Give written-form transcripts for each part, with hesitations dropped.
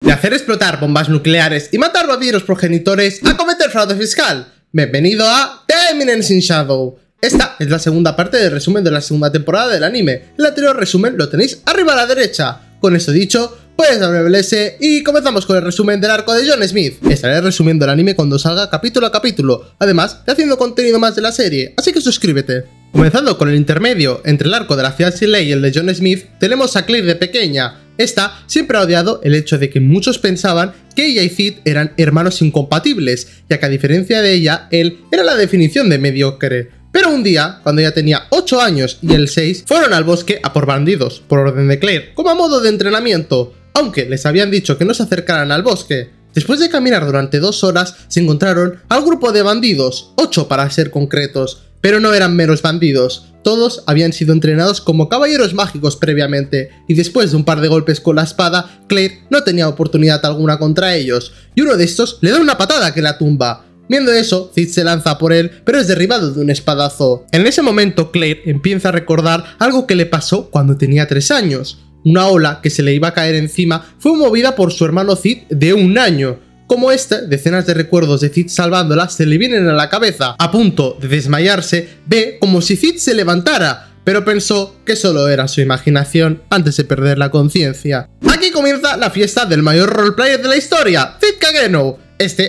De hacer explotar bombas nucleares y matar vampiros progenitores a cometer fraude fiscal. Bienvenido a The Eminence in Shadow. Esta es la segunda parte del resumen de la segunda temporada del anime. El anterior resumen lo tenéis arriba a la derecha. Con esto dicho, puedes darle BLS y comenzamos con el resumen del arco de John Smith. Estaré resumiendo el anime cuando salga capítulo a capítulo, además de haciendo contenido más de la serie, así que suscríbete. Comenzando con el intermedio entre el arco de la ciudad sin ley y el de John Smith, tenemos a Claire de pequeña. Esta siempre ha odiado el hecho de que muchos pensaban que ella y Sid eran hermanos incompatibles, ya que a diferencia de ella, él era la definición de mediocre. Pero un día, cuando ella tenía 8 años y él 6, fueron al bosque a por bandidos, por orden de Claire, como a modo de entrenamiento, aunque les habían dicho que no se acercaran al bosque. Después de caminar durante 2 horas, se encontraron al grupo de bandidos, 8 para ser concretos, pero no eran meros bandidos. Todos habían sido entrenados como caballeros mágicos previamente, y después de un par de golpes con la espada, Claire no tenía oportunidad alguna contra ellos, y uno de estos le da una patada que la tumba. Viendo eso, Sid se lanza por él, pero es derribado de un espadazo. En ese momento, Claire empieza a recordar algo que le pasó cuando tenía 3 años. Una ola que se le iba a caer encima fue movida por su hermano Sid de 1 año. Como decenas de recuerdos de Sid salvándola se le vienen a la cabeza. A punto de desmayarse, ve como si Sid se levantara, pero pensó que solo era su imaginación antes de perder la conciencia. Aquí comienza la fiesta del mayor roleplayer de la historia, Sid Kageno.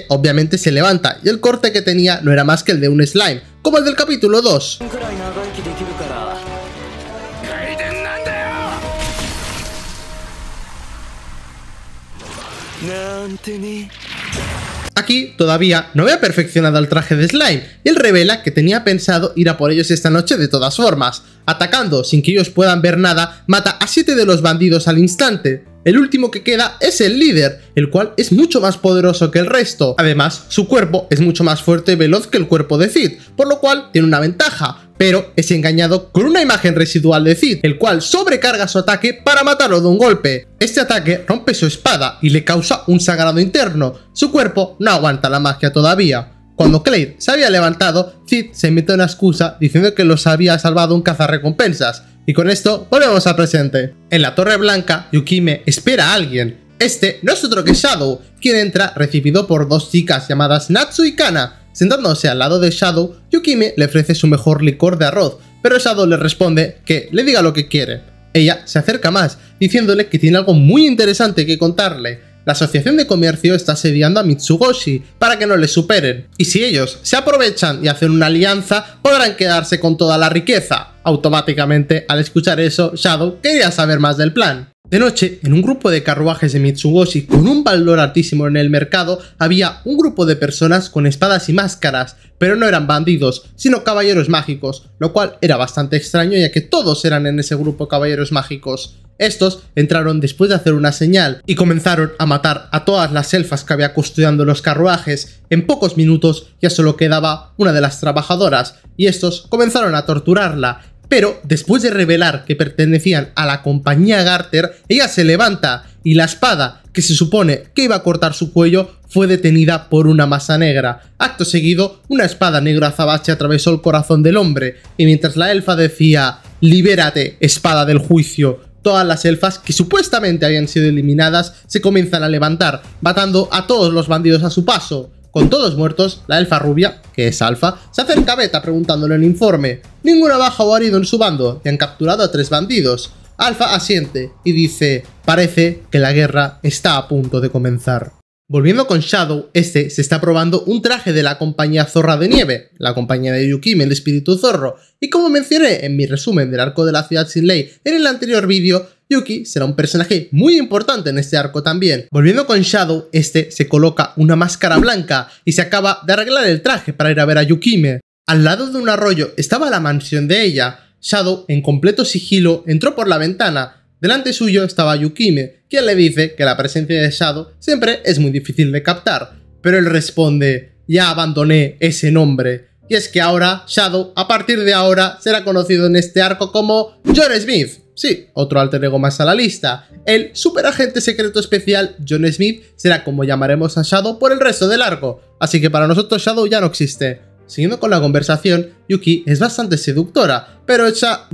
Obviamente se levanta y el corte que tenía no era más que el de un slime, como el del capítulo 2. Aquí todavía no había perfeccionado el traje de slime y él revela que tenía pensado ir a por ellos esta noche de todas formas. Atacando sin que ellos puedan ver nada, mata a 7 de los bandidos al instante. El último que queda es el líder, el cual es mucho más poderoso que el resto. Además, su cuerpo es mucho más fuerte y veloz que el cuerpo de Sid, por lo cual tiene una ventaja, pero es engañado con una imagen residual de Sid, el cual sobrecarga su ataque para matarlo de un golpe. Este ataque rompe su espada y le causa un sangrado interno. Su cuerpo no aguanta la magia todavía. Cuando Claire se había levantado, Sid se inventó una excusa diciendo que los había salvado un cazarrecompensas. Y con esto volvemos al presente. En la Torre Blanca, Yukime espera a alguien. No es otro que Shadow, quien entra recibido por 2 chicas llamadas Natsu y Kana. Sentándose al lado de Shadow, Yukime le ofrece su mejor licor de arroz, pero Shadow le responde que le diga lo que quiere. Ella se acerca más, diciéndole que tiene algo muy interesante que contarle. La asociación de comercio está asediando a Mitsugoshi para que no les superen, y si ellos se aprovechan y hacen una alianza, podrán quedarse con toda la riqueza. Automáticamente, al escuchar eso, Shadow quería saber más del plan. De noche, en un grupo de carruajes de Mitsugoshi con un valor altísimo en el mercado, había un grupo de personas con espadas y máscaras, pero no eran bandidos, sino caballeros mágicos, lo cual era bastante extraño ya que todos eran en ese grupo caballeros mágicos. Estos entraron después de hacer una señal y comenzaron a matar a todas las elfas que había custodiando los carruajes. En pocos minutos ya solo quedaba una de las trabajadoras y estos comenzaron a torturarla. Pero después de revelar que pertenecían a la compañía Garter, ella se levanta y la espada, que se supone que iba a cortar su cuello, fue detenida por una masa negra. Acto seguido, una espada negra azabache atravesó el corazón del hombre y mientras la elfa decía «Libérate, espada del juicio», todas las elfas que supuestamente habían sido eliminadas se comienzan a levantar, matando a todos los bandidos a su paso. Con todos muertos, la elfa rubia, que es Alpha, se acerca a Beta preguntándole el informe. Ninguna baja o herido en su bando y han capturado a 3 bandidos. Alpha asiente y dice, parece que la guerra está a punto de comenzar. Volviendo con Shadow, se está probando un traje de la compañía Zorra de Nieve, la compañía de Yukime, el espíritu zorro, y como mencioné en mi resumen del arco de la ciudad sin ley en el anterior vídeo, Yuki será un personaje muy importante en este arco también. Volviendo con Shadow, se coloca una máscara blanca y se acaba de arreglar el traje para ir a ver a Yukime. Al lado de un arroyo estaba la mansión de ella. Shadow, en completo sigilo, entró por la ventana. Delante suyo estaba Yukime, quien le dice que la presencia de Shadow siempre es muy difícil de captar, pero él responde, ya abandoné ese nombre, y es que ahora Shadow, a partir de ahora, será conocido en este arco como John Smith. Sí, otro alter ego más a la lista. El superagente secreto especial John Smith será como llamaremos a Shadow por el resto del arco, así que para nosotros Shadow ya no existe. Siguiendo con la conversación, Yuki es bastante seductora, pero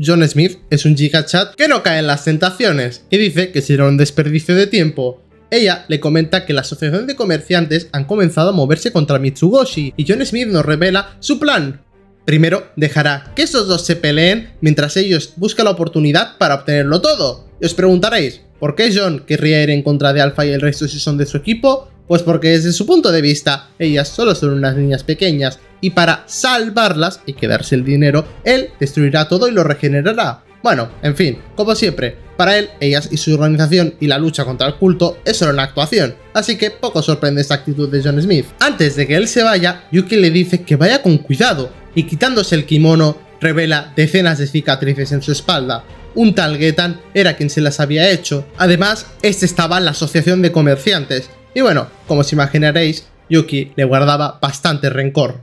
John Smith es un gigachat que no cae en las tentaciones y dice que será un desperdicio de tiempo. Ella le comenta que la asociación de comerciantes han comenzado a moverse contra Mitsugoshi y John Smith nos revela su plan. Primero, dejará que estos dos se peleen mientras ellos buscan la oportunidad para obtenerlo todo. Y os preguntaréis, ¿por qué John querría ir en contra de Alpha y el resto si son de su equipo? Pues porque desde su punto de vista, ellas solo son unas niñas pequeñas y para salvarlas y quedarse el dinero, él destruirá todo y lo regenerará. Bueno, en fin, como siempre, para él, ellas y su organización y la lucha contra el culto es solo una actuación, así que poco sorprende esta actitud de John Smith. Antes de que él se vaya, Yuki le dice que vaya con cuidado y quitándose el kimono, revela decenas de cicatrices en su espalda. Un tal Getan era quien se las había hecho. Además, este estaba en la asociación de comerciantes. Y bueno, como os imaginaréis, Yuki le guardaba bastante rencor.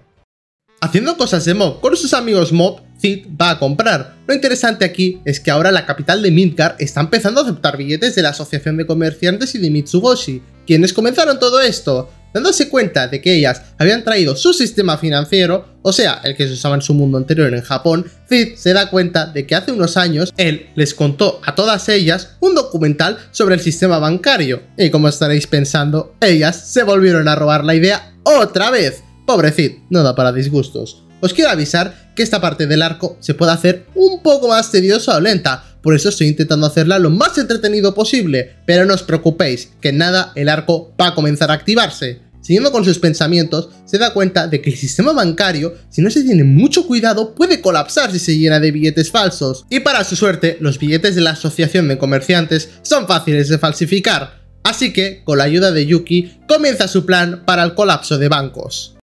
Haciendo cosas de mob con sus amigos mob, Cid va a comprar. Lo interesante aquí es que ahora la capital de Midgar está empezando a aceptar billetes de la asociación de comerciantes y de Mitsugoshi. ¿Quiénes comenzaron todo esto? Dándose cuenta de que ellas habían traído su sistema financiero, o sea, el que se usaba en su mundo anterior en Japón, Cid se da cuenta de que hace unos años él les contó a todas ellas un documental sobre el sistema bancario. Y como estaréis pensando, ellas se volvieron a robar la idea otra vez. Pobre Cid, no da para disgustos. Os quiero avisar que esta parte del arco se puede hacer un poco más tediosa o lenta, por eso estoy intentando hacerla lo más entretenido posible, pero no os preocupéis, que en nada el arco va a comenzar a activarse. Siguiendo con sus pensamientos, se da cuenta de que el sistema bancario, si no se tiene mucho cuidado, puede colapsar si se llena de billetes falsos. Y para su suerte, los billetes de la asociación de comerciantes son fáciles de falsificar. Así que, con la ayuda de Yuki, comienza su plan para el colapso de bancos.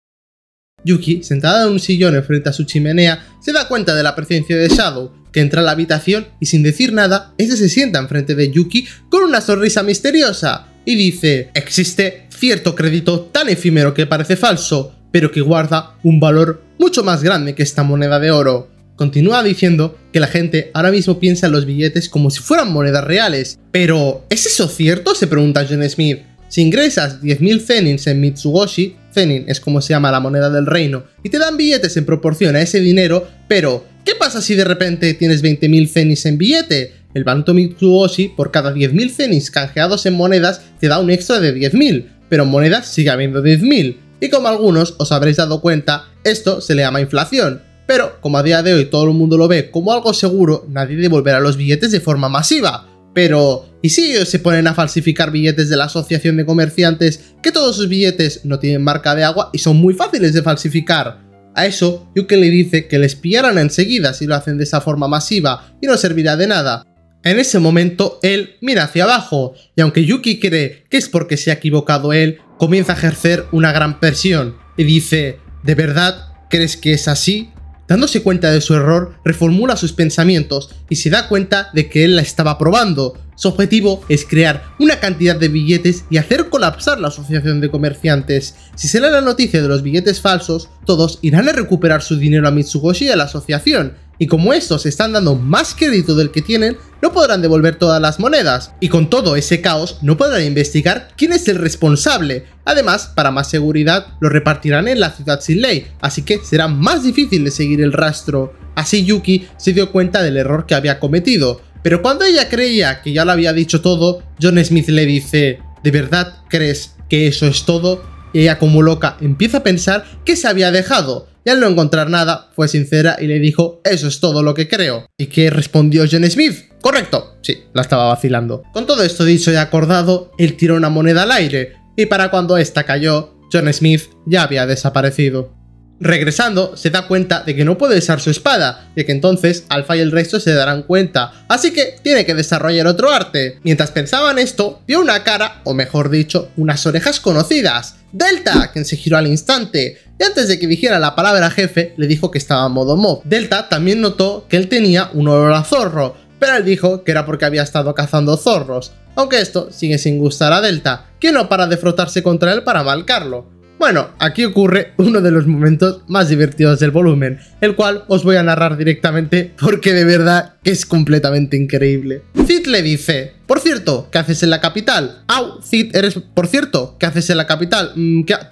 Yuki, sentada en un sillón enfrente a su chimenea, se da cuenta de la presencia de Shadow, que entra a la habitación y sin decir nada, este se sienta enfrente de Yuki con una sonrisa misteriosa y dice: existe cierto crédito tan efímero que parece falso, pero que guarda un valor mucho más grande que esta moneda de oro. Continúa diciendo que la gente ahora mismo piensa en los billetes como si fueran monedas reales. Pero, ¿es eso cierto?, se pregunta John Smith. Si ingresas 10.000 zenins en Mitsugoshi, zenin es como se llama la moneda del reino, y te dan billetes en proporción a ese dinero, pero ¿qué pasa si de repente tienes 20.000 zenins en billete? El banco Mitsugoshi, por cada 10.000 zenins canjeados en monedas, te da un extra de 10.000, pero en monedas sigue habiendo 10.000. Y como algunos os habréis dado cuenta, esto se le llama inflación. Pero, como a día de hoy todo el mundo lo ve como algo seguro, nadie devolverá los billetes de forma masiva. Pero, ¿y si ellos se ponen a falsificar billetes de la asociación de comerciantes, que todos sus billetes no tienen marca de agua y son muy fáciles de falsificar? A eso, Yuki le dice que les pillarán enseguida si lo hacen de esa forma masiva y no servirá de nada. En ese momento, él mira hacia abajo, y aunque Yuki cree que es porque se ha equivocado él, comienza a ejercer una gran presión, y dice: ¿de verdad crees que es así? Dándose cuenta de su error, reformula sus pensamientos y se da cuenta de que él la estaba probando. Su objetivo es crear una cantidad de billetes y hacer colapsar la asociación de comerciantes. Si se da la noticia de los billetes falsos, todos irán a recuperar su dinero a Mitsugoshi y a la asociación. Y como estos están dando más crédito del que tienen, no podrán devolver todas las monedas. Y con todo ese caos, no podrán investigar quién es el responsable. Además, para más seguridad, lo repartirán en la ciudad sin ley, así que será más difícil de seguir el rastro. Así Yuki se dio cuenta del error que había cometido. Pero cuando ella creía que ya lo había dicho todo, John Smith le dice: ¿de verdad crees que eso es todo? Y ella, como loca, empieza a pensar que se había dejado. Y al no encontrar nada, fue sincera y le dijo: eso es todo lo que creo. ¿Y qué respondió John Smith? Correcto, sí, la estaba vacilando. Con todo esto dicho y acordado, él tiró una moneda al aire, y para cuando esta cayó, John Smith ya había desaparecido. Regresando, se da cuenta de que no puede usar su espada, y que entonces Alpha y el resto se darán cuenta, así que tiene que desarrollar otro arte. Mientras pensaba en esto, vio una cara, o mejor dicho, unas orejas conocidas. Delta, quien se giró al instante, y antes de que dijera la palabra jefe, le dijo que estaba en modo mob. Delta también notó que él tenía un olor a zorro, pero él dijo que era porque había estado cazando zorros, aunque esto sigue sin gustar a Delta, que no para de frotarse contra él para marcarlo. Bueno, aquí ocurre uno de los momentos más divertidos del volumen, el cual os voy a narrar directamente porque de verdad que es completamente increíble. Cid le dice: Por cierto, ¿qué haces en la capital? Au, Cid, Por cierto, ¿qué haces en la capital?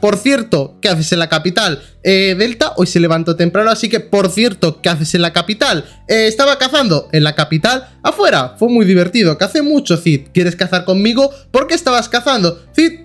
Por cierto, ¿qué haces en la capital? Delta hoy se levantó temprano, así que, por cierto, ¿qué haces en la capital? Estaba cazando en la capital, afuera, fue muy divertido, cacé mucho, Cid. ¿Quieres cazar conmigo? ¿Por qué estabas cazando? Cid,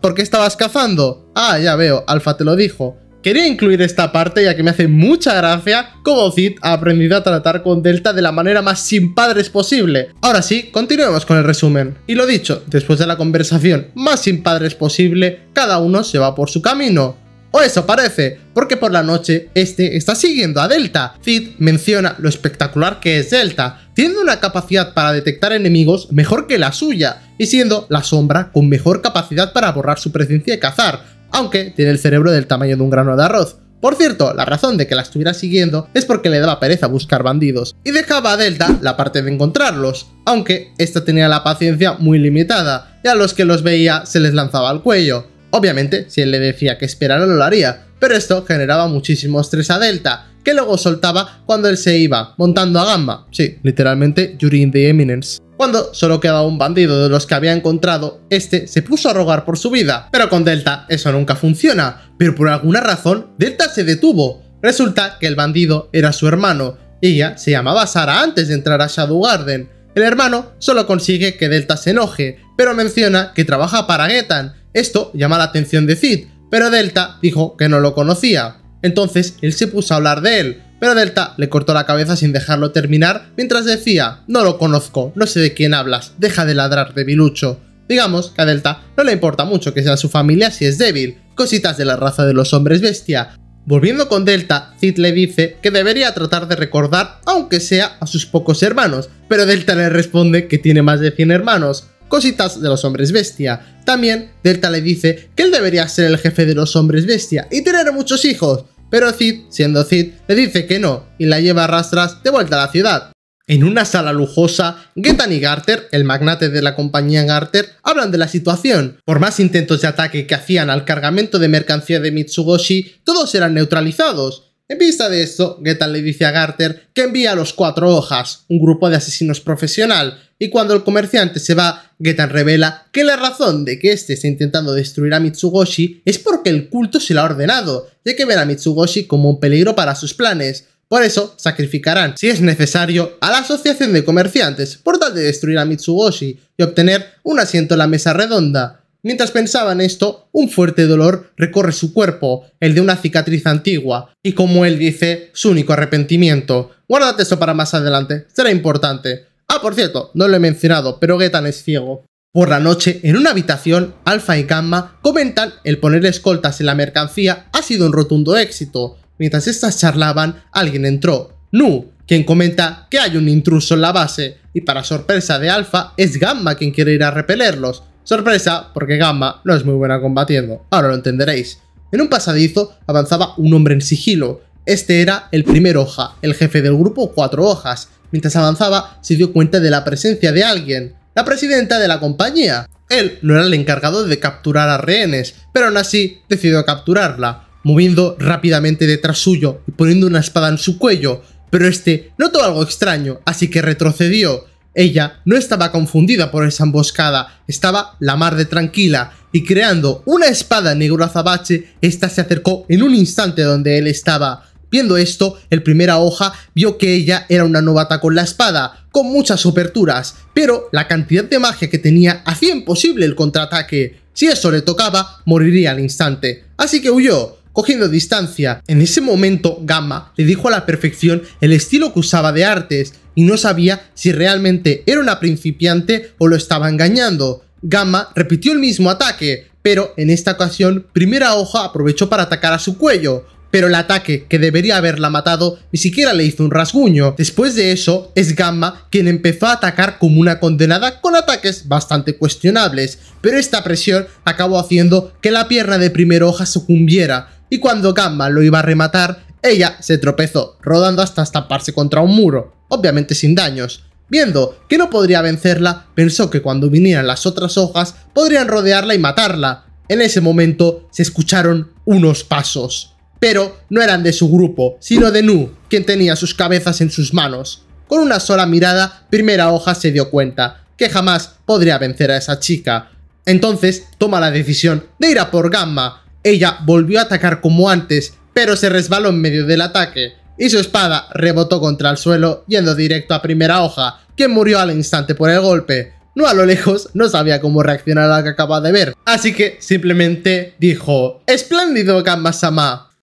¿por qué estabas cazando? Ah, ya veo, Alfa te lo dijo. Quería incluir esta parte ya que me hace mucha gracia cómo Cid ha aprendido a tratar con Delta de la manera más sin padres posible. Ahora sí, continuemos con el resumen. Y lo dicho, después de la conversación más sin padres posible, cada uno se va por su camino. O eso parece, porque por la noche este está siguiendo a Delta. Cid menciona lo espectacular que es Delta, teniendo una capacidad para detectar enemigos mejor que la suya, y siendo la sombra con mejor capacidad para borrar su presencia y cazar, aunque tiene el cerebro del tamaño de un grano de arroz. Por cierto, la razón de que la estuviera siguiendo es porque le daba pereza buscar bandidos, y dejaba a Delta la parte de encontrarlos, aunque esta tenía la paciencia muy limitada, y a los que los veía se les lanzaba al cuello. Obviamente, si él le decía que esperara lo haría, pero esto generaba muchísimo estrés a Delta, que luego soltaba cuando él se iba, montando a Gamma. Sí, literalmente Yuri in the Eminence. Cuando solo quedaba un bandido de los que había encontrado, este se puso a rogar por su vida. Pero con Delta eso nunca funciona, pero por alguna razón Delta se detuvo. Resulta que el bandido era su hermano, y ella se llamaba Sara antes de entrar a Shadow Garden. El hermano solo consigue que Delta se enoje, pero menciona que trabaja para Getan. Esto llama la atención de Cid, pero Delta dijo que no lo conocía. Entonces él se puso a hablar de él, pero Delta le cortó la cabeza sin dejarlo terminar mientras decía: no lo conozco, no sé de quién hablas, deja de ladrar, debilucho. Digamos que a Delta no le importa mucho que sea su familia si es débil, cositas de la raza de los hombres bestia. Volviendo con Delta, Cid le dice que debería tratar de recordar, aunque sea a sus pocos hermanos, pero Delta le responde que tiene más de 100 hermanos. Cositas de los hombres bestia. También Delta le dice que él debería ser el jefe de los hombres bestia y tener muchos hijos, pero Cid, siendo Cid, le dice que no y la lleva a rastras de vuelta a la ciudad. En una sala lujosa, Getan y Garter, el magnate de la compañía Garter, hablan de la situación. Por más intentos de ataque que hacían al cargamento de mercancía de Mitsugoshi, todos eran neutralizados. En vista de esto, Getan le dice a Garter que envía a los 4 hojas, un grupo de asesinos profesional, y cuando el comerciante se va, Getan revela que la razón de que este esté intentando destruir a Mitsugoshi es porque el culto se lo ha ordenado, ya que ven a Mitsugoshi como un peligro para sus planes. Por eso, sacrificarán, si es necesario, a la asociación de comerciantes por tal de destruir a Mitsugoshi y obtener un asiento en la mesa redonda. Mientras pensaba en esto, un fuerte dolor recorre su cuerpo, el de una cicatriz antigua, y como él dice, su único arrepentimiento. Guárdate eso para más adelante, será importante. Ah, por cierto, no lo he mencionado, pero Getan es ciego. Por la noche, en una habitación, Alpha y Gamma comentan el poner escoltas en la mercancía ha sido un rotundo éxito. Mientras estas charlaban, alguien entró, Nu, quien comenta que hay un intruso en la base, y para sorpresa de Alpha, es Gamma quien quiere ir a repelerlos. Sorpresa, porque Gamma no es muy buena combatiendo, ahora lo entenderéis. En un pasadizo avanzaba un hombre en sigilo. Este era el primer hoja, el jefe del grupo 4 hojas. Mientras avanzaba, se dio cuenta de la presencia de alguien, la presidenta de la compañía. Él no era el encargado de capturar a rehenes, pero aún así decidió capturarla, moviendo rápidamente detrás suyo y poniendo una espada en su cuello. Pero este notó algo extraño, así que retrocedió. Ella no estaba confundida por esa emboscada, estaba la mar de tranquila, y creando una espada negro azabache, esta se acercó en un instante donde él estaba. Viendo esto, el primera hoja vio que ella era una novata con la espada, con muchas aperturas, pero la cantidad de magia que tenía hacía imposible el contraataque. Si eso le tocaba, moriría al instante, así que huyó, cogiendo distancia. En ese momento, Gamma le dijo a la perfección el estilo que usaba de artes, y no sabía si realmente era una principiante o lo estaba engañando. Gamma repitió el mismo ataque, pero en esta ocasión, primera hoja aprovechó para atacar a su cuello, pero el ataque que debería haberla matado ni siquiera le hizo un rasguño. Después de eso, es Gamma quien empezó a atacar como una condenada con ataques bastante cuestionables, pero esta presión acabó haciendo que la pierna de primera hoja sucumbiera, y cuando Gamma lo iba a rematar, ella se tropezó, rodando hasta estamparse contra un muro, obviamente sin daños. Viendo que no podría vencerla, pensó que cuando vinieran las otras hojas podrían rodearla y matarla. En ese momento se escucharon unos pasos, pero no eran de su grupo, sino de Nu, quien tenía sus cabezas en sus manos. Con una sola mirada, primera hoja se dio cuenta. que jamás podría vencer a esa chica. Entonces toma la decisión de ir a por Gamma. Ella volvió a atacar como antes, pero se resbaló en medio del ataque, y su espada rebotó contra el suelo yendo directo a Primera Hoja, quien murió al instante por el golpe. No a lo lejos, no sabía cómo reaccionar a lo que acaba de ver, así que simplemente dijo: ¡Espléndido, Gamma-sama!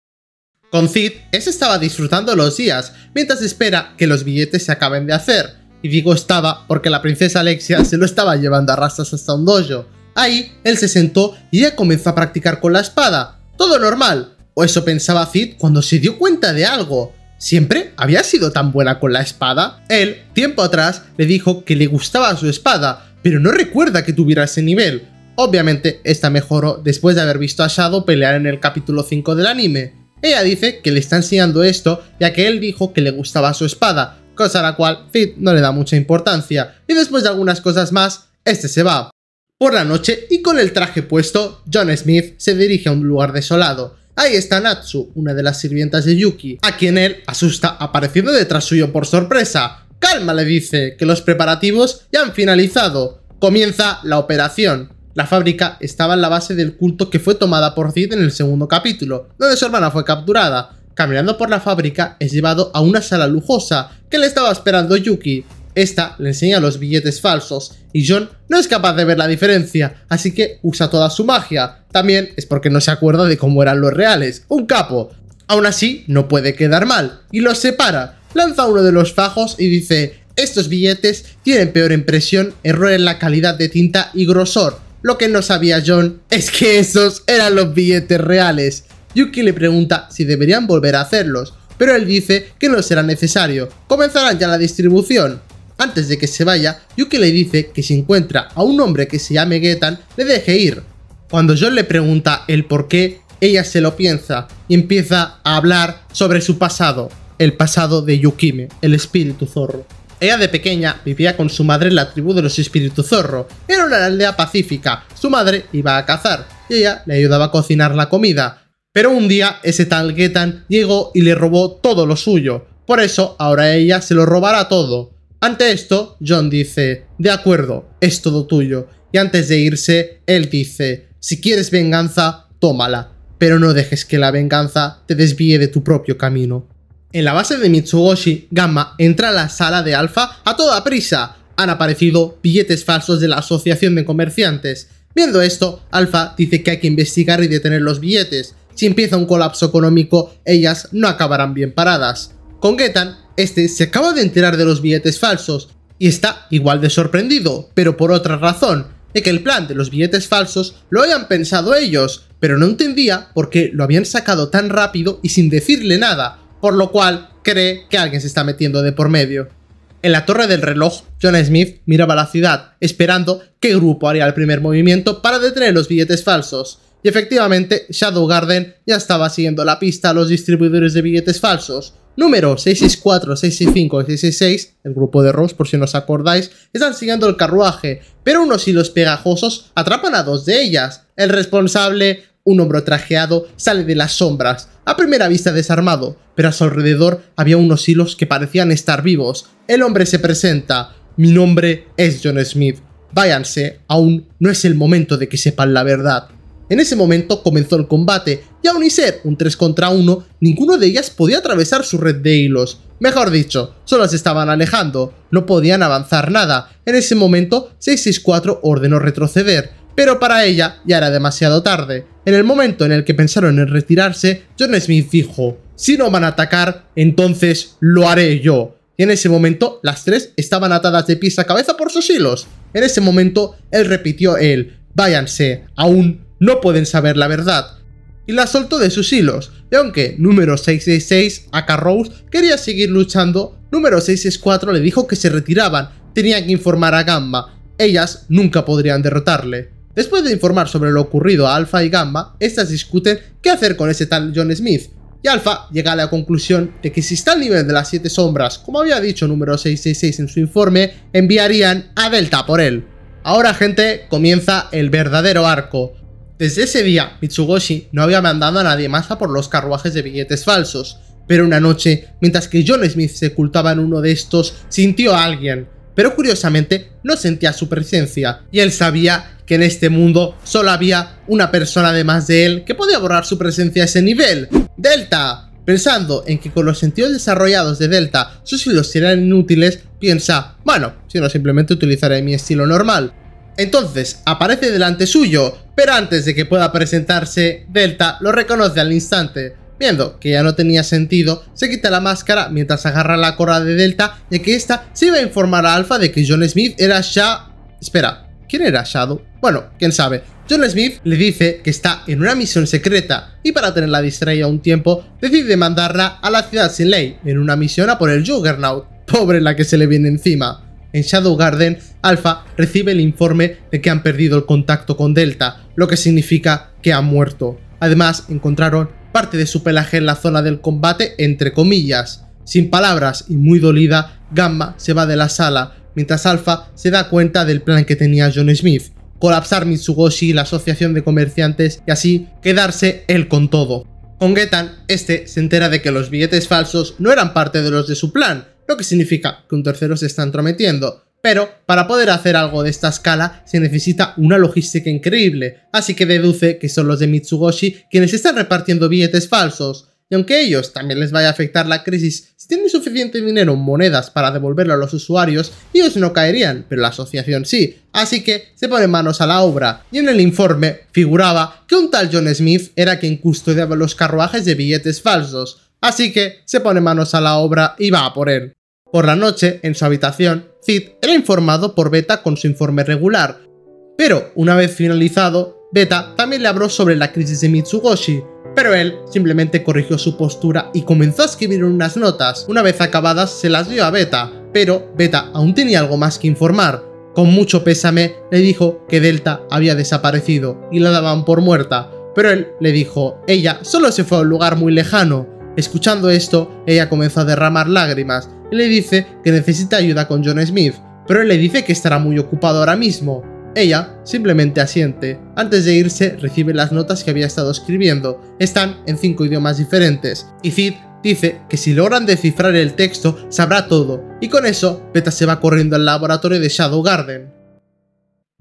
Con Cid, ese estaba disfrutando los días, mientras espera que los billetes se acaben de hacer. Y digo estaba porque la princesa Alexia se lo estaba llevando a rastras hasta un dojo. Ahí, él se sentó y ella comenzó a practicar con la espada. Todo normal, o eso pensaba Cid cuando se dio cuenta de algo. ¿Siempre había sido tan buena con la espada? Él, tiempo atrás, le dijo que le gustaba su espada, pero no recuerda que tuviera ese nivel. Obviamente, esta mejoró después de haber visto a Shadow pelear en el capítulo 5 del anime. Ella dice que le está enseñando esto ya que él dijo que le gustaba su espada, cosa a la cual Cid no le da mucha importancia, y después de algunas cosas más, este se va. Por la noche, y con el traje puesto, John Smith se dirige a un lugar desolado. Ahí está Natsu, una de las sirvientas de Yuki, a quien él asusta apareciendo detrás suyo por sorpresa. «Calma», le dice, que los preparativos ya han finalizado. Comienza la operación. La fábrica estaba en la base del culto que fue tomada por Cid en el segundo capítulo, donde su hermana fue capturada. Caminando por la fábrica es llevado a una sala lujosa que le estaba esperando Yuki. Esta le enseña los billetes falsos y John no es capaz de ver la diferencia, así que usa toda su magia. También es porque no se acuerda de cómo eran los reales. ¡Un capo! Aún así, no puede quedar mal y los separa. Lanza uno de los fajos y dice: estos billetes tienen peor impresión, error en la calidad de tinta y grosor. Lo que no sabía John es que esos eran los billetes reales. Yuki le pregunta si deberían volver a hacerlos, pero él dice que no será necesario, comenzarán ya la distribución. Antes de que se vaya, Yuki le dice que si encuentra a un hombre que se llame Getan, le deje ir. Cuando John le pregunta el por qué, ella se lo piensa y empieza a hablar sobre su pasado, el pasado de Yukime, el espíritu zorro. Ella de pequeña vivía con su madre en la tribu de los espíritus zorro. Era una aldea pacífica, su madre iba a cazar y ella le ayudaba a cocinar la comida. Pero un día ese tal Getan llegó y le robó todo lo suyo, por eso ahora ella se lo robará todo. Ante esto, John dice: de acuerdo, es todo tuyo, y antes de irse, él dice: si quieres venganza, tómala, pero no dejes que la venganza te desvíe de tu propio camino. En la base de Mitsugoshi, Gamma entra a la sala de Alpha a toda prisa. Han aparecido billetes falsos de la Asociación de Comerciantes. Viendo esto, Alpha dice que hay que investigar y detener los billetes. Si empieza un colapso económico, ellas no acabarán bien paradas. Con Getan, este se acaba de enterar de los billetes falsos y está igual de sorprendido, pero por otra razón, de que el plan de los billetes falsos lo hayan pensado ellos, pero no entendía por qué lo habían sacado tan rápido y sin decirle nada, por lo cual cree que alguien se está metiendo de por medio. En la torre del reloj, John Smith miraba la ciudad, esperando qué grupo haría el primer movimiento para detener los billetes falsos. Y efectivamente, Shadow Garden ya estaba siguiendo la pista a los distribuidores de billetes falsos. Número 664, 665 y 666, el grupo de Rose por si no os acordáis, están siguiendo el carruaje, pero unos hilos pegajosos atrapan a dos de ellas. El responsable, un hombre trajeado, sale de las sombras, a primera vista desarmado, pero a su alrededor había unos hilos que parecían estar vivos. El hombre se presenta: mi nombre es John Smith, váyanse, aún no es el momento de que sepan la verdad. En ese momento comenzó el combate, y aun y ser un 3 contra 1, ninguno de ellas podía atravesar su red de hilos. Mejor dicho, solo se estaban alejando, no podían avanzar nada. En ese momento, 664 ordenó retroceder, pero para ella ya era demasiado tarde. En el momento en el que pensaron en retirarse, John Smith dijo: si no van a atacar, entonces lo haré yo. Y en ese momento, las tres estaban atadas de pies a cabeza por sus hilos. En ese momento, él repitió váyanse, aún no pueden saber la verdad, y la soltó de sus hilos, y aunque número 666, aka Rose, quería seguir luchando, número 664 le dijo que se retiraban, tenían que informar a Gamma, ellas nunca podrían derrotarle. Después de informar sobre lo ocurrido a Alpha y Gamma, estas discuten qué hacer con ese tal John Smith, y Alpha llega a la conclusión de que si está al nivel de las 7 sombras, como había dicho número 666 en su informe, enviarían a Delta por él. Ahora, gente, comienza el verdadero arco. Desde ese día, Mitsugoshi no había mandado a nadie más a por los carruajes de billetes falsos, pero una noche, mientras que John Smith se ocultaba en uno de estos, sintió a alguien, pero curiosamente no sentía su presencia, y él sabía que en este mundo solo había una persona además de él que podía borrar su presencia a ese nivel: Delta. Pensando en que con los sentidos desarrollados de Delta sus hilos serían inútiles, piensa, bueno, si no simplemente utilizaré mi estilo normal. Entonces aparece delante suyo, pero antes de que pueda presentarse, Delta lo reconoce al instante. Viendo que ya no tenía sentido, se quita la máscara mientras agarra la correa de Delta, ya que esta se iba a informar a Alpha de que John Smith era Espera, ¿quién era Shadow? Bueno, quién sabe. John Smith le dice que está en una misión secreta y para tenerla distraída un tiempo, decide mandarla a la ciudad sin ley, en una misión a por el Juggernaut. Pobre la que se le viene encima. En Shadow Garden, Alpha recibe el informe de que han perdido el contacto con Delta, lo que significa que ha muerto. Además, encontraron parte de su pelaje en la zona del combate, entre comillas. Sin palabras y muy dolida, Gamma se va de la sala, mientras Alpha se da cuenta del plan que tenía John Smith: colapsar Mitsugoshi, la asociación de comerciantes, y así quedarse él con todo. Con Getan, este se entera de que los billetes falsos no eran parte de los de su plan, lo que significa que un tercero se está entrometiendo. Pero para poder hacer algo de esta escala se necesita una logística increíble, así que deduce que son los de Mitsugoshi quienes están repartiendo billetes falsos. Y aunque a ellos también les vaya a afectar la crisis, si tienen suficiente dinero en monedas para devolverlo a los usuarios, ellos no caerían, pero la asociación sí, así que se pone manos a la obra. Y en el informe figuraba que un tal John Smith era quien custodiaba los carruajes de billetes falsos, así que se pone manos a la obra y va a por él. Por la noche, en su habitación, Cid era informado por Beta con su informe regular, pero una vez finalizado, Beta también le habló sobre la crisis de Mitsugoshi, pero él simplemente corrigió su postura y comenzó a escribir unas notas. Una vez acabadas se las dio a Beta, pero Beta aún tenía algo más que informar. Con mucho pésame le dijo que Delta había desaparecido y la daban por muerta, pero él le dijo, ella solo se fue a un lugar muy lejano. Escuchando esto, ella comenzó a derramar lágrimas y le dice que necesita ayuda con John Smith, pero él le dice que estará muy ocupado ahora mismo. Ella simplemente asiente. Antes de irse, recibe las notas que había estado escribiendo. Están en 5 idiomas diferentes, y Cid dice que si logran descifrar el texto, sabrá todo, y con eso, Beta se va corriendo al laboratorio de Shadow Garden.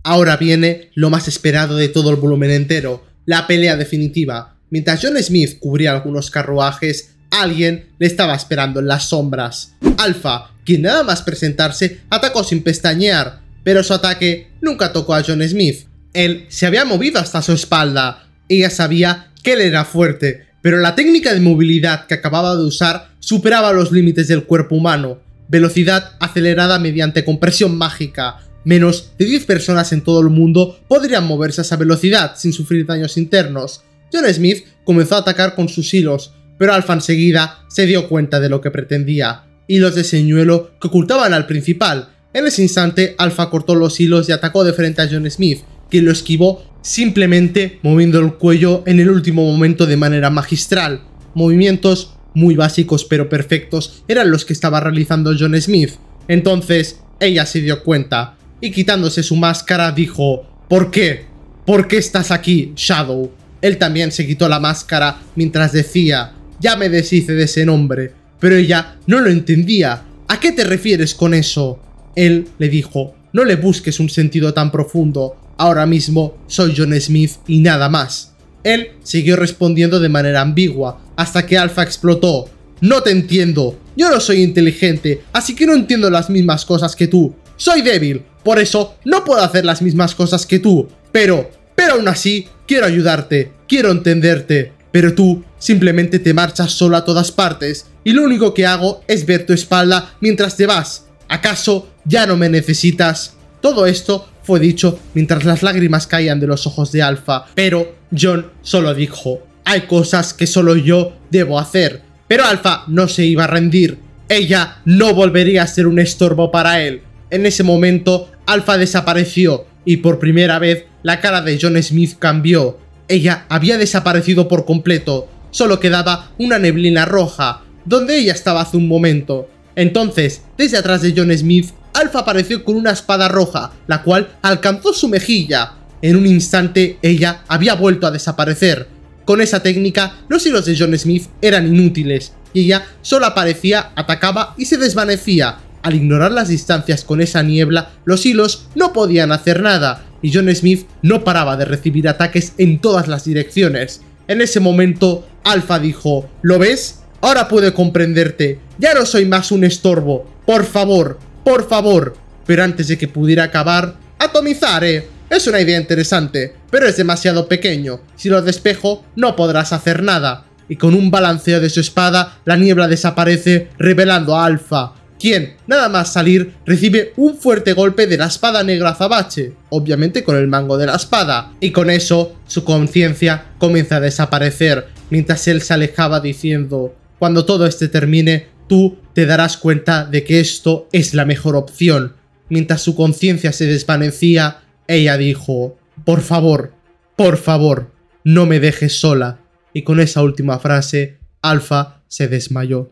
Ahora viene lo más esperado de todo el volumen entero, la pelea definitiva. Mientras John Smith cubría algunos carruajes, alguien le estaba esperando en las sombras. Alpha, quien nada más presentarse, atacó sin pestañear, pero su ataque nunca tocó a John Smith. Él se había movido hasta su espalda. Ella sabía que él era fuerte, pero la técnica de movilidad que acababa de usar superaba los límites del cuerpo humano. Velocidad acelerada mediante compresión mágica. Menos de 10 personas en todo el mundo podrían moverse a esa velocidad sin sufrir daños internos. John Smith comenzó a atacar con sus hilos, pero Alpha enseguida se dio cuenta de lo que pretendía. Hilos de señuelo que ocultaban al principal. En ese instante, Alpha cortó los hilos y atacó de frente a John Smith, quien lo esquivó simplemente moviendo el cuello en el último momento de manera magistral. Movimientos muy básicos pero perfectos eran los que estaba realizando John Smith. Entonces, ella se dio cuenta y quitándose su máscara dijo, ¿por qué? ¿Por qué estás aquí, Shadow? Él también se quitó la máscara mientras decía, ya me deshice de ese nombre, pero ella no lo entendía. ¿A qué te refieres con eso? Él le dijo, no le busques un sentido tan profundo, ahora mismo soy John Smith y nada más. Él siguió respondiendo de manera ambigua, hasta que Alpha explotó. No te entiendo, yo no soy inteligente, así que no entiendo las mismas cosas que tú. Soy débil, por eso no puedo hacer las mismas cosas que tú, pero aún así quiero ayudarte, quiero entenderte. Pero tú simplemente te marchas solo a todas partes, y lo único que hago es ver tu espalda mientras te vas. ¿Acaso ya no me necesitas? Todo esto fue dicho mientras las lágrimas caían de los ojos de Alpha, pero John solo dijo, hay cosas que solo yo debo hacer. Pero Alpha no se iba a rendir, ella no volvería a ser un estorbo para él. En ese momento, Alpha desapareció, y por primera vez la cara de John Smith cambió. Ella había desaparecido por completo, solo quedaba una neblina roja, donde ella estaba hace un momento. Entonces, desde atrás de John Smith, Alpha apareció con una espada roja, la cual alcanzó su mejilla. En un instante, ella había vuelto a desaparecer. Con esa técnica, los hilos de John Smith eran inútiles, y ella solo aparecía, atacaba y se desvanecía. Al ignorar las distancias con esa niebla, los hilos no podían hacer nada, y John Smith no paraba de recibir ataques en todas las direcciones. En ese momento, Alpha dijo: ¿lo ves? Ahora puedo comprenderte. Ya no soy más un estorbo. Por favor, por favor. Pero antes de que pudiera acabar, atomizar, Es una idea interesante, pero es demasiado pequeño. Si lo despejo, no podrás hacer nada. Y con un balanceo de su espada, la niebla desaparece, revelando a Alpha, quien, nada más salir, recibe un fuerte golpe de la espada negra azabache, obviamente con el mango de la espada, y con eso, su conciencia comienza a desaparecer, mientras él se alejaba diciendo: cuando todo este termine, tú te darás cuenta de que esto es la mejor opción. Mientras su conciencia se desvanecía, ella dijo: por favor, no me dejes sola. Y con esa última frase, Alpha se desmayó.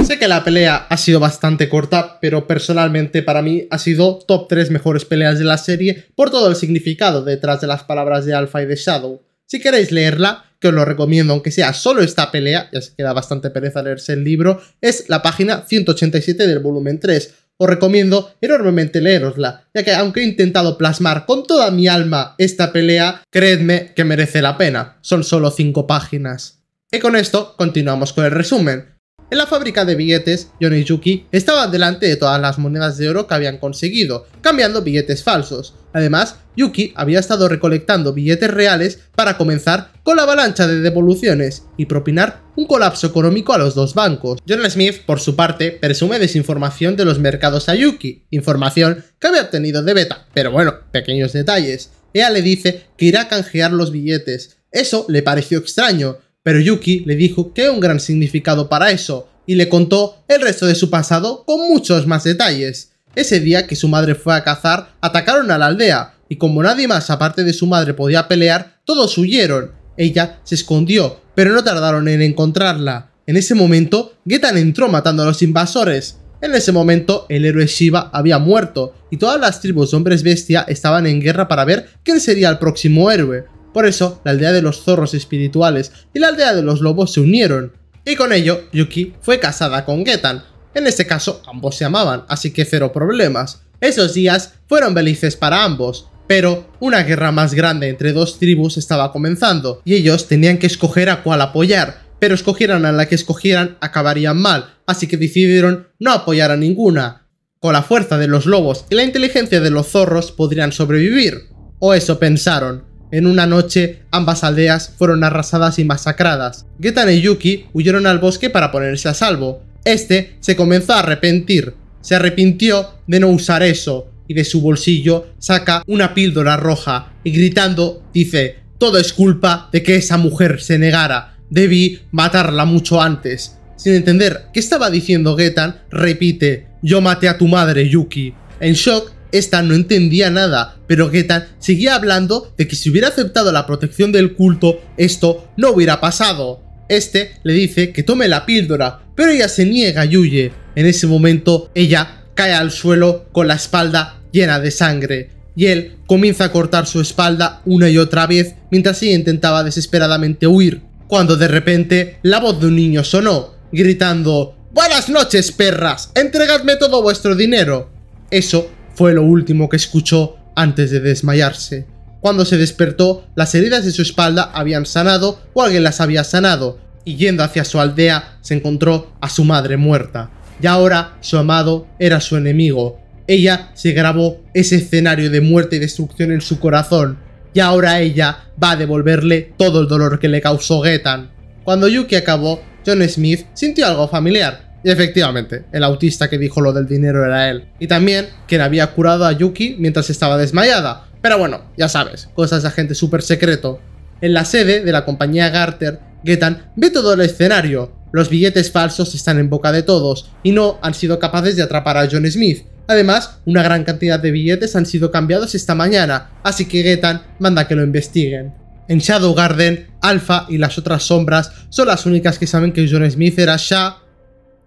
Sé que la pelea ha sido bastante corta, pero personalmente para mí ha sido top 3 mejores peleas de la serie por todo el significado detrás de las palabras de Alpha y de Shadow. Si queréis leerla, que os lo recomiendo, aunque sea solo esta pelea, ya se queda bastante pereza leerse el libro, es la página 187 del volumen 3. Os recomiendo enormemente leerosla, ya que aunque he intentado plasmar con toda mi alma esta pelea, creedme que merece la pena, son solo 5 páginas. Y con esto continuamos con el resumen. En la fábrica de billetes, John y Yuki estaban delante de todas las monedas de oro que habían conseguido, cambiando billetes falsos. Además, Yuki había estado recolectando billetes reales para comenzar con la avalancha de devoluciones y propinar un colapso económico a los dos bancos. John Smith, por su parte, presume desinformación de los mercados a Yuki, información que había obtenido de Beta, pero bueno, pequeños detalles. Ella le dice que irá a canjear los billetes. Eso le pareció extraño, pero Yuki le dijo que hay un gran significado para eso, y le contó el resto de su pasado con muchos más detalles. Ese día que su madre fue a cazar, atacaron a la aldea, y como nadie más aparte de su madre podía pelear, todos huyeron. Ella se escondió, pero no tardaron en encontrarla. En ese momento, Getan entró matando a los invasores. En ese momento, el héroe Shiva había muerto, y todas las tribus de hombres bestia estaban en guerra para ver quién sería el próximo héroe. Por eso, la aldea de los zorros espirituales y la aldea de los lobos se unieron, y con ello, Yuki fue casada con Getan. En este caso, ambos se amaban, así que cero problemas. Esos días fueron felices para ambos, pero una guerra más grande entre dos tribus estaba comenzando, y ellos tenían que escoger a cuál apoyar, pero escogieran a la que escogieran acabarían mal, así que decidieron no apoyar a ninguna. Con la fuerza de los lobos y la inteligencia de los zorros podrían sobrevivir, o eso pensaron. En una noche, ambas aldeas fueron arrasadas y masacradas. Getan y Yuki huyeron al bosque para ponerse a salvo. Este se comenzó a arrepentir. Se arrepintió de no usar eso, y de su bolsillo saca una píldora roja, y gritando dice: todo es culpa de que esa mujer se negara. Debí matarla mucho antes. Sin entender qué estaba diciendo Getan, repite: yo maté a tu madre, Yuki. En shock, esta no entendía nada, pero Getan seguía hablando de que si hubiera aceptado la protección del culto, esto no hubiera pasado. Este le dice que tome la píldora, pero ella se niega y huye. En ese momento, ella cae al suelo con la espalda llena de sangre, y él comienza a cortar su espalda una y otra vez mientras ella intentaba desesperadamente huir, cuando de repente la voz de un niño sonó, gritando: «¡Buenas noches, perras! ¡Entregadme todo vuestro dinero!». Eso fue lo último que escuchó antes de desmayarse. Cuando se despertó, las heridas de su espalda habían sanado o alguien las había sanado, y yendo hacia su aldea se encontró a su madre muerta. Y ahora su amado era su enemigo. Ella se grabó ese escenario de muerte y destrucción en su corazón, y ahora ella va a devolverle todo el dolor que le causó Getan. Cuando Yuki acabó, John Smith sintió algo familiar. Y efectivamente, el autista que dijo lo del dinero era él. Y también quien había curado a Yuki mientras estaba desmayada. Pero bueno, ya sabes, cosas de agente súper secreto. En la sede de la compañía Garter, Getan ve todo el escenario. Los billetes falsos están en boca de todos y no han sido capaces de atrapar a John Smith. Además, una gran cantidad de billetes han sido cambiados esta mañana, así que Getan manda que lo investiguen. En Shadow Garden, Alpha y las otras sombras son las únicas que saben que John Smith era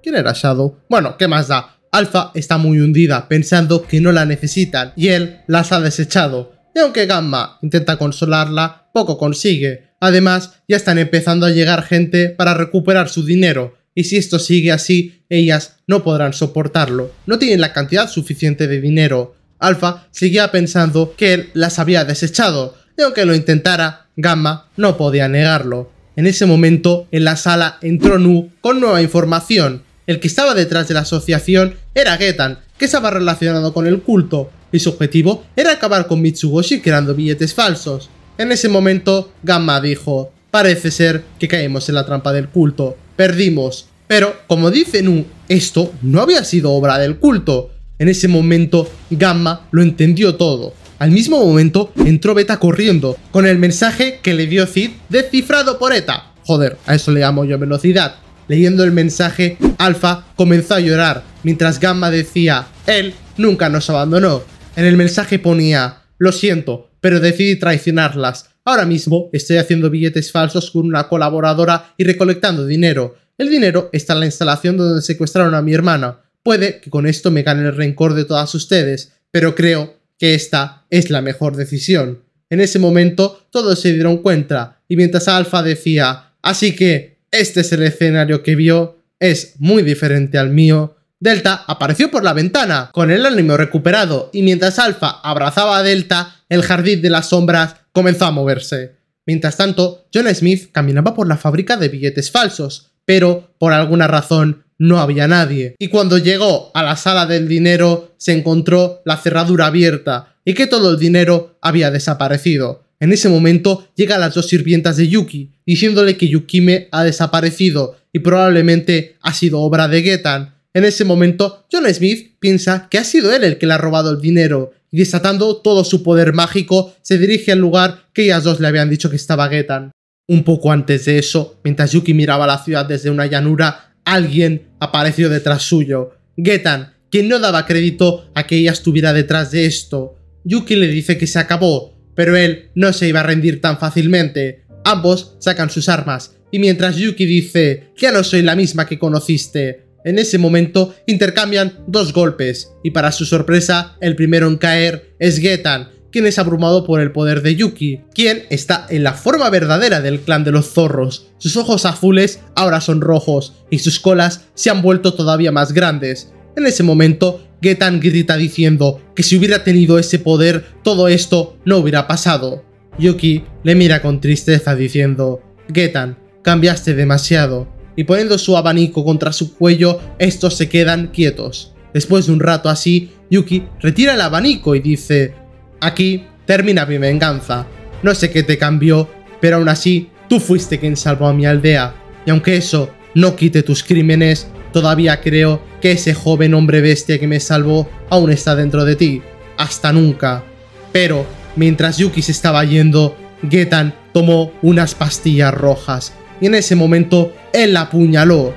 ¿Quién era Shadow? Bueno, ¿qué más da? Alpha está muy hundida, pensando que no la necesitan, y él las ha desechado. Y aunque Gamma intenta consolarla, poco consigue. Además, ya están empezando a llegar gente para recuperar su dinero. y si esto sigue así, ellas no podrán soportarlo. No tienen la cantidad suficiente de dinero. Alpha seguía pensando que él las había desechado, y aunque lo intentara, Gamma no podía negarlo. En ese momento, en la sala entró Nu con nueva información. El que estaba detrás de la asociación era Getan, que estaba relacionado con el culto, y su objetivo era acabar con Mitsugoshi creando billetes falsos. En ese momento, Gamma dijo: parece ser que caímos en la trampa del culto, perdimos. Pero, como dice Nu, esto no había sido obra del culto. En ese momento, Gamma lo entendió todo. Al mismo momento, entró Beta corriendo, con el mensaje que le dio Cid descifrado por Eta. Joder, a eso le llamo yo velocidad. Leyendo el mensaje, Alpha comenzó a llorar, mientras Gamma decía: él nunca nos abandonó. En el mensaje ponía: lo siento, pero decidí traicionarlas. Ahora mismo estoy haciendo billetes falsos con una colaboradora y recolectando dinero. El dinero está en la instalación donde secuestraron a mi hermana. Puede que con esto me gane el rencor de todas ustedes, pero creo que esta es la mejor decisión. En ese momento todos se dieron cuenta, y mientras Alpha decía: así que este es el escenario que vio, es muy diferente al mío, Delta apareció por la ventana, con el ánimo recuperado, y mientras Alpha abrazaba a Delta, el jardín de las sombras comenzó a moverse. Mientras tanto, John Smith caminaba por la fábrica de billetes falsos, pero por alguna razón no había nadie. Y cuando llegó a la sala del dinero, se encontró la cerradura abierta y que todo el dinero había desaparecido. En ese momento llegan las dos sirvientas de Yuki, diciéndole que Yukime ha desaparecido y probablemente ha sido obra de Getan. En ese momento, John Smith piensa que ha sido él el que le ha robado el dinero, y desatando todo su poder mágico, se dirige al lugar que ellas dos le habían dicho que estaba Getan. Un poco antes de eso, mientras Yuki miraba la ciudad desde una llanura, alguien apareció detrás suyo. Getan, quien no daba crédito a que ella estuviera detrás de esto. Yuki le dice que se acabó, pero él no se iba a rendir tan fácilmente. Ambos sacan sus armas, y mientras Yuki dice: ya no soy la misma que conociste, en ese momento intercambian dos golpes, y para su sorpresa, el primero en caer es Getan, quien es abrumado por el poder de Yuki, quien está en la forma verdadera del clan de los zorros. Sus ojos azules ahora son rojos, y sus colas se han vuelto todavía más grandes. En ese momento, Getan grita diciendo que si hubiera tenido ese poder, todo esto no hubiera pasado. Yuki le mira con tristeza diciendo: Getan, cambiaste demasiado. Y poniendo su abanico contra su cuello, estos se quedan quietos. Después de un rato así, Yuki retira el abanico y dice: aquí termina mi venganza. No sé qué te cambió, pero aún así, tú fuiste quien salvó a mi aldea. Y aunque eso no quite tus crímenes, todavía creo que ese joven hombre bestia que me salvó aún está dentro de ti. Hasta nunca. Pero, mientras Yuki se estaba yendo, Getan tomó unas pastillas rojas. Y en ese momento, él la apuñaló.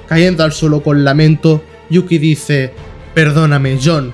Cayendo al suelo con lamento, Yuki dice: perdóname, John.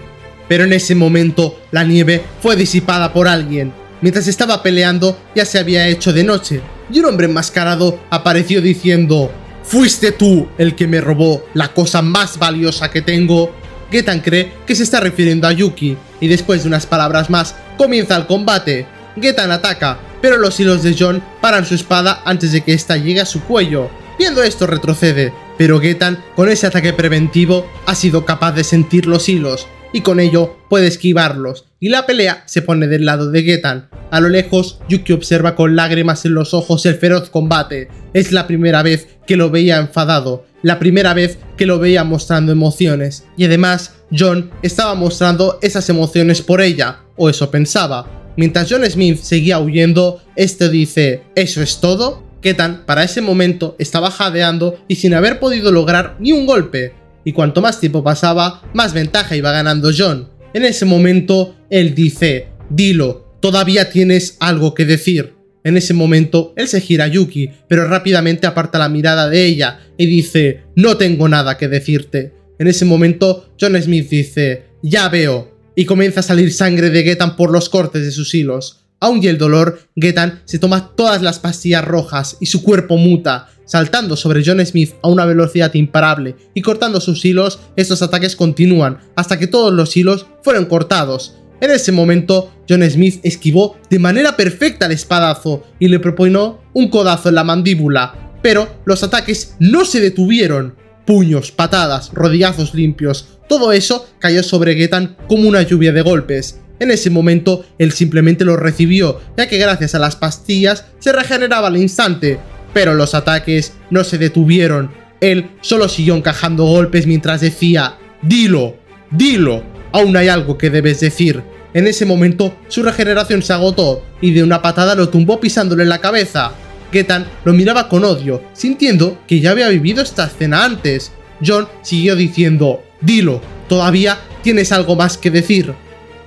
Pero en ese momento, la nieve fue disipada por alguien. Mientras estaba peleando, ya se había hecho de noche, y un hombre enmascarado apareció diciendo: ¿fuiste tú el que me robó la cosa más valiosa que tengo? Getan cree que se está refiriendo a Yuki, y después de unas palabras más, comienza el combate. Getan ataca, pero los hilos de John paran su espada antes de que ésta llegue a su cuello. Viendo esto retrocede, pero Getan, con ese ataque preventivo, ha sido capaz de sentir los hilos, y con ello puede esquivarlos, y la pelea se pone del lado de Getan. A lo lejos, Yuki observa con lágrimas en los ojos el feroz combate. Es la primera vez que lo veía enfadado, la primera vez que lo veía mostrando emociones, y además, John estaba mostrando esas emociones por ella, o eso pensaba. Mientras John Smith seguía huyendo, este dice: ¿eso es todo? Getan, para ese momento, estaba jadeando y sin haber podido lograr ni un golpe, y cuanto más tiempo pasaba, más ventaja iba ganando John. En ese momento, él dice: dilo, todavía tienes algo que decir. En ese momento, él se gira a Yuki, pero rápidamente aparta la mirada de ella y dice: no tengo nada que decirte. En ese momento, John Smith dice: ya veo. Y comienza a salir sangre de Getan por los cortes de sus hilos. Aún y el dolor, Getan se toma todas las pastillas rojas y su cuerpo muta, saltando sobre John Smith a una velocidad imparable y cortando sus hilos. Estos ataques continúan hasta que todos los hilos fueron cortados. En ese momento, John Smith esquivó de manera perfecta el espadazo y le propinó un codazo en la mandíbula. pero los ataques no se detuvieron. Puños, patadas, rodillazos limpios, todo eso cayó sobre Getan como una lluvia de golpes. En ese momento, él simplemente los recibió, ya que gracias a las pastillas se regeneraba al instante. Pero los ataques no se detuvieron. Él solo siguió encajando golpes mientras decía: «Dilo, dilo, aún hay algo que debes decir». En ese momento, su regeneración se agotó y de una patada lo tumbó pisándole en la cabeza. Getan lo miraba con odio, sintiendo que ya había vivido esta escena antes. Jon siguió diciendo: «Dilo, todavía tienes algo más que decir».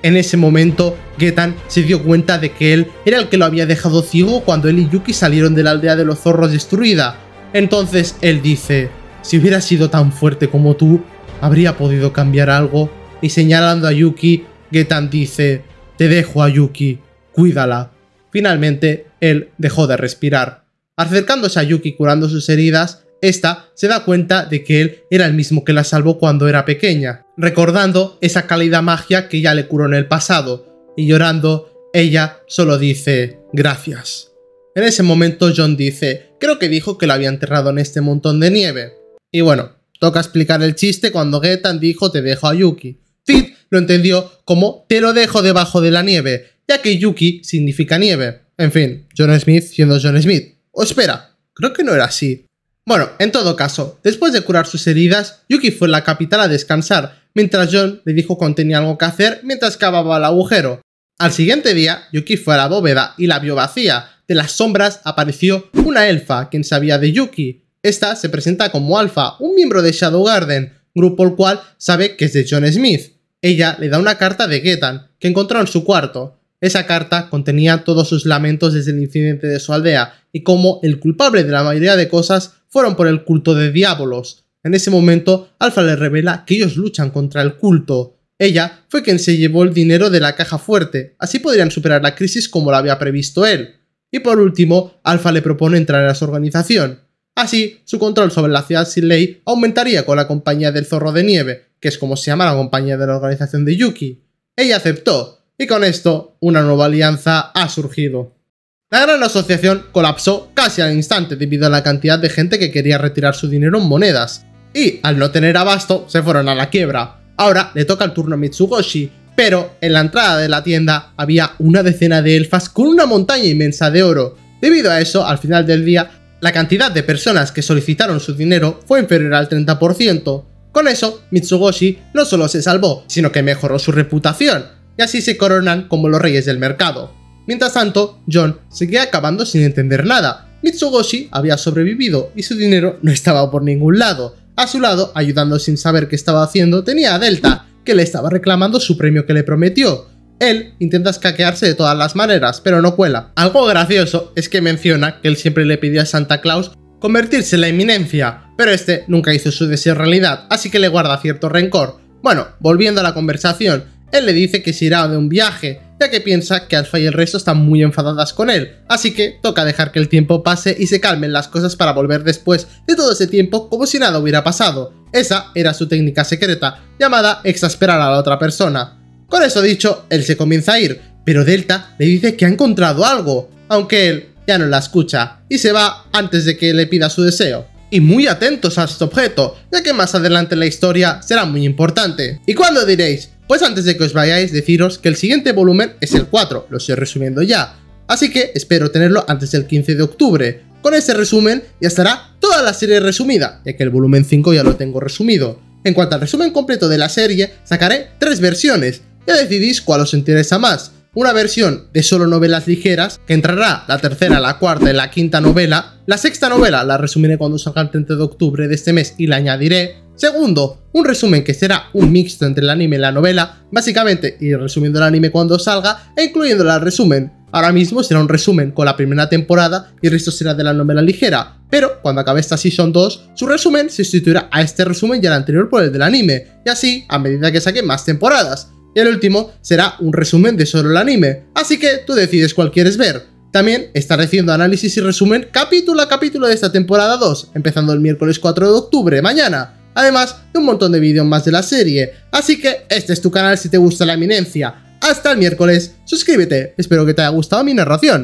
En ese momento, Getan se dio cuenta de que él era el que lo había dejado ciego cuando él y Yuki salieron de la aldea de los zorros destruida. Entonces él dice: «Si hubiera sido tan fuerte como tú, ¿habría podido cambiar algo?». Y señalando a Yuki, Getan dice: «Te dejo a Yuki, cuídala». Finalmente, él dejó de respirar. Acercándose a Yuki curando sus heridas, esta se da cuenta de que él era el mismo que la salvó cuando era pequeña, recordando esa cálida magia que ya le curó en el pasado, y llorando, ella solo dice: «Gracias». En ese momento Jon dice: «Creo que dijo que lo había enterrado en este montón de nieve». Y bueno, toca explicar el chiste cuando Getan dijo: «Te dejo a Yuki». Zid lo entendió como «te lo dejo debajo de la nieve», ya que Yuki significa nieve. En fin, Jon Smith siendo Jon Smith. O espera, creo que no era así. Bueno, en todo caso, después de curar sus heridas, Yuki fue a la capital a descansar, mientras Jon le dijo que tenía algo que hacer mientras cavaba el agujero. Al siguiente día, Yuki fue a la bóveda y la vio vacía. De las sombras apareció una elfa, quien sabía de Yuki. Esta se presenta como Alpha, un miembro de Shadow Garden, grupo el cual sabe que es de Jon Smith. Ella le da una carta de Getan, que encontró en su cuarto. Esa carta contenía todos sus lamentos desde el incidente de su aldea, y cómo el culpable de la mayoría de cosas fueron por el culto de Diabolos. En ese momento, Alpha le revela que ellos luchan contra el culto. Ella fue quien se llevó el dinero de la caja fuerte, así podrían superar la crisis como lo había previsto él. Y por último, Alpha le propone entrar a su organización. Así, su control sobre la ciudad sin ley aumentaría con la compañía del Zorro de Nieve, que es como se llama la compañía de la organización de Yuki. Ella aceptó, y con esto, una nueva alianza ha surgido. La gran asociación colapsó casi al instante debido a la cantidad de gente que quería retirar su dinero en monedas, y al no tener abasto se fueron a la quiebra. Ahora le toca el turno a Mitsugoshi, pero en la entrada de la tienda había una decena de elfas con una montaña inmensa de oro. Debido a eso, al final del día, la cantidad de personas que solicitaron su dinero fue inferior al 30%. Con eso, Mitsugoshi no solo se salvó, sino que mejoró su reputación, y así se coronan como los reyes del mercado. Mientras tanto, Jon seguía acabando sin entender nada. Mitsugoshi había sobrevivido y su dinero no estaba por ningún lado. A su lado, ayudando sin saber qué estaba haciendo, tenía a Delta, que le estaba reclamando su premio que le prometió. Él intenta escaquearse de todas las maneras, pero no cuela. Algo gracioso es que menciona que él siempre le pidió a Santa Claus convertirse en la eminencia, pero este nunca hizo su deseo realidad, así que le guarda cierto rencor. Bueno, volviendo a la conversación, él le dice que se irá de un viaje, ya que piensa que Alpha y el resto están muy enfadadas con él, así que toca dejar que el tiempo pase y se calmen las cosas para volver después de todo ese tiempo como si nada hubiera pasado. Esa era su técnica secreta, llamada exasperar a la otra persona. Con eso dicho, él se comienza a ir, pero Delta le dice que ha encontrado algo, aunque él ya no la escucha, y se va antes de que le pida su deseo. Y muy atentos a este objeto, ya que más adelante en la historia será muy importante. ¿Y cuándo diréis? Pues antes de que os vayáis, deciros que el siguiente volumen es el 4, lo estoy resumiendo ya, así que espero tenerlo antes del 15 de octubre. Con ese resumen ya estará toda la serie resumida, ya que el volumen 5 ya lo tengo resumido. En cuanto al resumen completo de la serie, sacaré 3 versiones, ya decidís cuál os interesa más. Una versión de solo novelas ligeras, que entrará la tercera, la cuarta y la quinta novela. La sexta novela la resumiré cuando salga el 30 de octubre de este mes y la añadiré. Segundo, un resumen que será un mixto entre el anime y la novela, básicamente ir resumiendo el anime cuando salga e incluyéndolo al resumen. Ahora mismo será un resumen con la primera temporada y el resto será de la novela ligera, pero cuando acabe esta Season 2, su resumen se sustituirá a este resumen y al anterior por el del anime, y así a medida que saquen más temporadas. Y el último será un resumen de solo el anime, así que tú decides cuál quieres ver. También estaré haciendo análisis y resumen capítulo a capítulo de esta temporada 2, empezando el miércoles 4 de octubre, mañana. Además de un montón de vídeos más de la serie, así que este es tu canal si te gusta la eminencia. Hasta el miércoles, suscríbete, espero que te haya gustado mi narración.